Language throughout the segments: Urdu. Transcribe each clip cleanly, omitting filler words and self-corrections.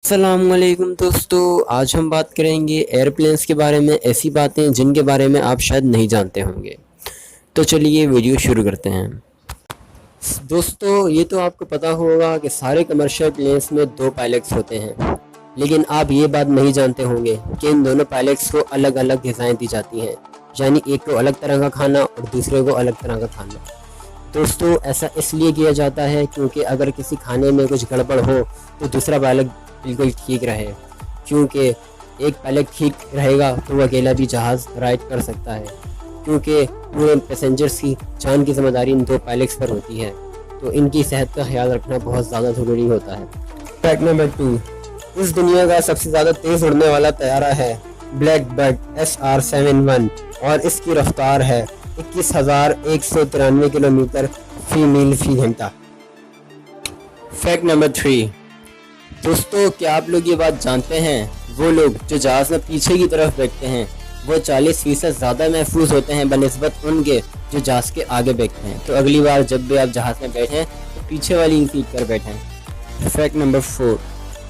السلام علیکم دوستو، آج ہم بات کریں گے ایئرپلینس کے بارے میں، ایسی باتیں جن کے بارے میں آپ شاید نہیں جانتے ہوں گے۔ تو چلیے ویڈیو شروع کرتے ہیں۔ دوستو یہ تو آپ کو پتہ ہوگا کہ سارے کمرشل پلینس میں 2 پائلٹس ہوتے ہیں، لیکن آپ یہ بات نہیں جانتے ہوں گے کہ ان دونوں پائلٹس کو الگ الگ غذائیں دی جاتی ہیں، یعنی ایک کو الگ طرح کا کھانا اور دوسرے کو الگ طرح کا کھانا۔ دوستو ایسا اس لیے کیا جاتا ہے کیونکہ اگر کسی کھانے میں کچھ گڑبڑ ہو تو دوسرا پائلٹ بالکل ٹھیک رہے، کیونکہ ایک پائلٹ ٹھیک رہے گا تو وہ اکیلا بھی جہاز رائڈ کر سکتا ہے، کیونکہ پورے پیسنجرز کی جان کی ذمہ داری ان 2 پائلٹس پر ہوتی ہے، تو ان کی صحت کا خیال رکھنا بہت زیادہ ضروری ہوتا ہے۔ فیکٹ نمبر 2، اس دنیا کا سب سے زیادہ تیز اڑنے والا طیارہ ہے بلیک برڈ SR-71 اور اس کی رفتار ہے 21,193 کلومیٹر فی میل فی گھنٹہ۔ فیکٹ نمبر 3، دوستو کیا آپ لوگ یہ بات جانتے ہیں وہ لوگ جو جہاز میں پیچھے کی طرف بیٹھتے ہیں وہ 40% زیادہ محفوظ ہوتے ہیں بنسبت ان کے جو جہاز کے آگے بیٹھتے ہیں، تو اگلی بار جب بھی آپ جہاز میں بیٹھیں تو پیچھے والی سیٹ پر بیٹھیں۔ فیکٹ نمبر 4،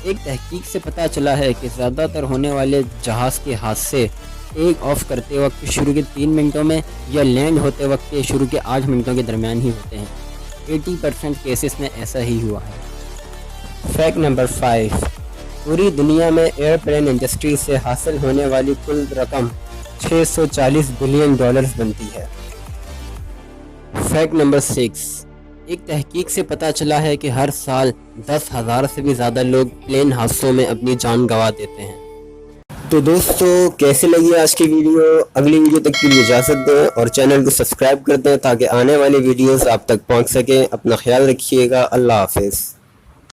ایک تحقیق سے پتہ چلا ہے کہ زیادہ تر ہونے والے جہاز کے حادثے ٹیک آف کرتے وقت شروع کے 3 منٹوں میں یا لینڈ ہوتے وقت کے شروع کے 8 منٹوں کے درمیان ہی ہوتے ہیں۔ 80% کیسز میں ایسا ہی ہوا ہے۔ فیکٹ نمبر 5، پوری دنیا میں ایئر پلین انڈسٹری سے حاصل ہونے والی کل رقم $640 بلین بنتی ہے۔ فیکٹ نمبر 6، ایک تحقیق سے پتہ چلا ہے کہ ہر سال 10,000 سے بھی زیادہ لوگ پلین حادثوں میں اپنی جان گنوا دیتے ہیں۔ تو دوستو کیسے لگی آج کی ویڈیو؟ اگلی ویڈیو تک کے لیے اجازت دیں اور چینل کو سبسکرائب کر دیں تاکہ آنے والی ویڈیوز آپ تک پہنچ سکیں۔ اپنا خیال رکھیے گا، اللہ حافظ۔